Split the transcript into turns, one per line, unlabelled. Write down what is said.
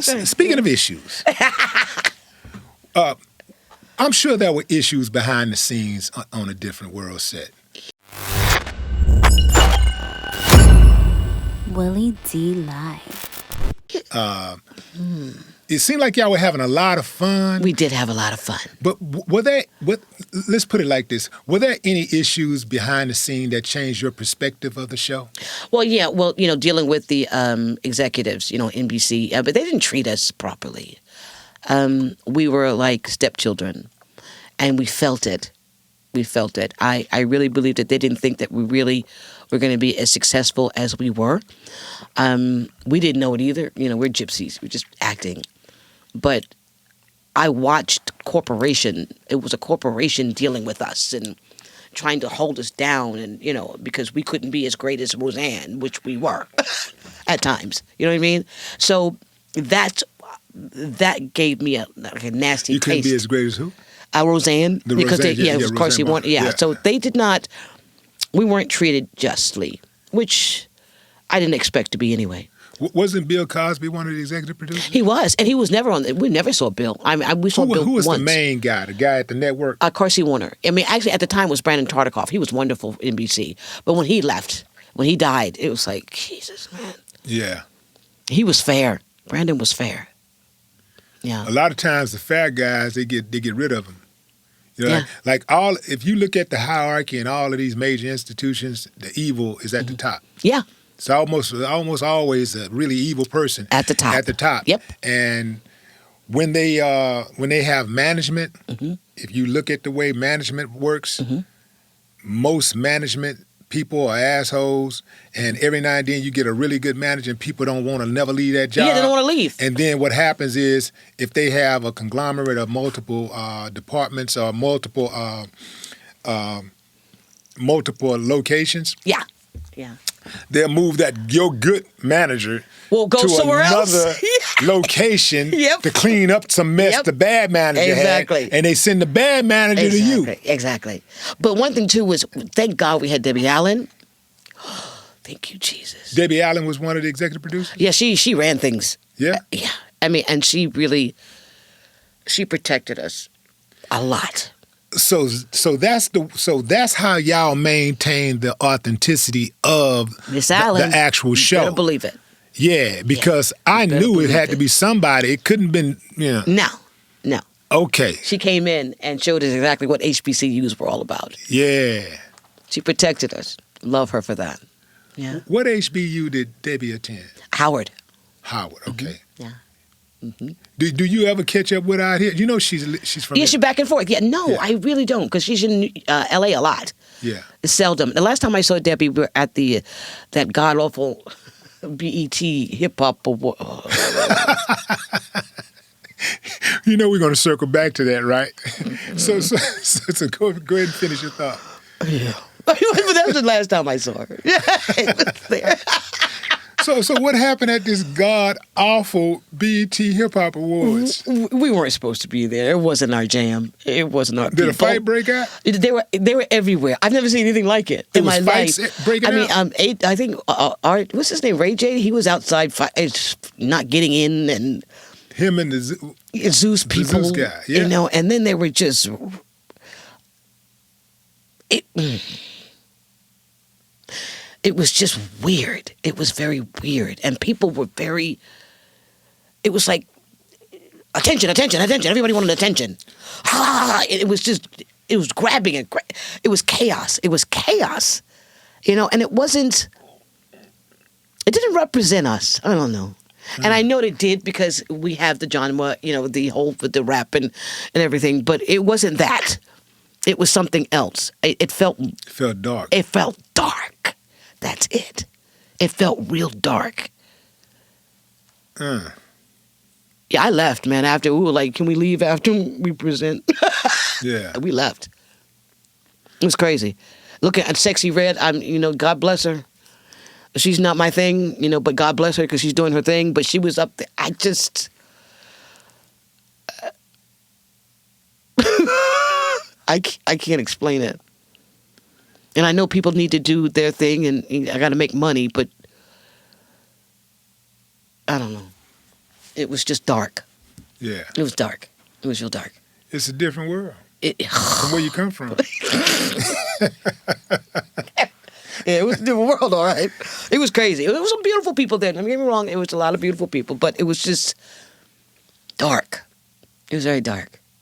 Speaking of issues, I'm sure there were issues behind the scenes on a different world set.
Willie D. Live.
It seemed like y'all were having a lot of fun.
We did have a lot of fun.
But let's put it like this. Were there any issues behind the scene that changed your perspective of the show?
Well, yeah. Well, dealing with the executives, NBC, but they didn't treat us properly. We were like stepchildren, and we felt it. We felt it. I really believe that they didn't think that we really were going to be as successful as we were. We didn't know it either. We're gypsies. We're just acting. But I watched corporation. It was a corporation dealing with us and trying to hold us down, and because we couldn't be as great as Roseanne, which we were at times. You know what I mean? So that gave me a nasty taste.
You couldn't be as great as who?
Roseanne, because
Roseanne,
it was of course he wanted. Yeah, so they did not. We weren't treated justly, which I didn't expect to be anyway.
Wasn't Bill Cosby one of the executive producers?
He was, and he was never on. We never saw Bill. We saw Bill
Who was
once.
the main guy? The guy at the network?
Carsey Warner. I mean, actually, at the time it was Brandon Tartikoff. He was wonderful for NBC, but when he left, when he died, it was like Jesus, man.
Yeah.
He was fair. Brandon was fair. Yeah.
A lot of times the fair guys they get rid of them.
Yeah.
If you look at the hierarchy in all of these major institutions, the evil is at the top.
Yeah.
It's almost always a really evil person
at the top.
At the top.
Yep.
And when they have management, if you look at the way management works, most management people are assholes, and every now and then you get a really good manager and people don't want to never leave that job.
Yeah, they don't want to leave.
And then what happens is if they have a conglomerate of multiple departments or multiple locations.
Yeah.
They'll move your good manager
to
somewhere
another
location to clean up some mess the bad manager had. And they send the bad manager to you.
Exactly. But one thing, too, was thank God we had Debbie Allen. Thank you, Jesus.
Debbie Allen was one of the executive producers?
Yeah, she ran things.
Yeah?
Yeah. I mean, and she protected us a lot.
So that's how y'all maintain the authenticity of
Miss Allen,
the actual show.
You better believe it.
Yeah, because I knew it had to be somebody. It couldn't have been,
No.
Okay.
She came in and showed us exactly what HBCUs were all about.
Yeah.
She protected us. Love her for that. Yeah.
What HBU did Debbie attend?
Howard.
Okay.
Yeah.
Do you ever catch up with her out here? You know she's from...
Yeah, she's back and forth. Yeah, no, I really don't, because she's in L.A. a lot.
Yeah.
Seldom. The last time I saw Debbie, we were at that god-awful BET hip-hop award.
You know we're going to circle back to that, right? So go ahead and finish your thought.
Yeah. But that was the last time I saw her. Yeah, it was there.
So what happened at this god-awful BET Hip Hop Awards?
We weren't supposed to be there. It wasn't our jam. It wasn't our people.
Did a fight break out?
They were everywhere. I've never seen anything like it in my life.
Breaking out?
I think what's his name? Ray J. He was outside not getting in, and
him and the
Zeus people.
Zeus guy, yeah.
And then they were just. It was just weird. It was very weird. And people were very... It was like, attention. Everybody wanted attention. It was just... It was grabbing. It was chaos. And it wasn't... It didn't represent us. I don't know. And I know it did because we have the genre, the whole... the rap and everything. But it wasn't that. It was something else. It felt... It
felt dark.
It felt dark. That's it. It felt real dark. Yeah, I left, man. After we were like, can we leave after we present?
Yeah.
We left. It was crazy. Looking at Sexy Red, God bless her. She's not my thing, but God bless her because she's doing her thing. But she was up there. I just... I can't explain it. And I know people need to do their thing, and I got to make money, but I don't know. It was just dark.
Yeah.
It was dark. It was real dark.
It's a different world
It,
from where you come from.
Yeah, it was a different world, all right. It was crazy. It was some beautiful people there. Don't get me wrong. It was a lot of beautiful people, but it was just dark. It was very dark.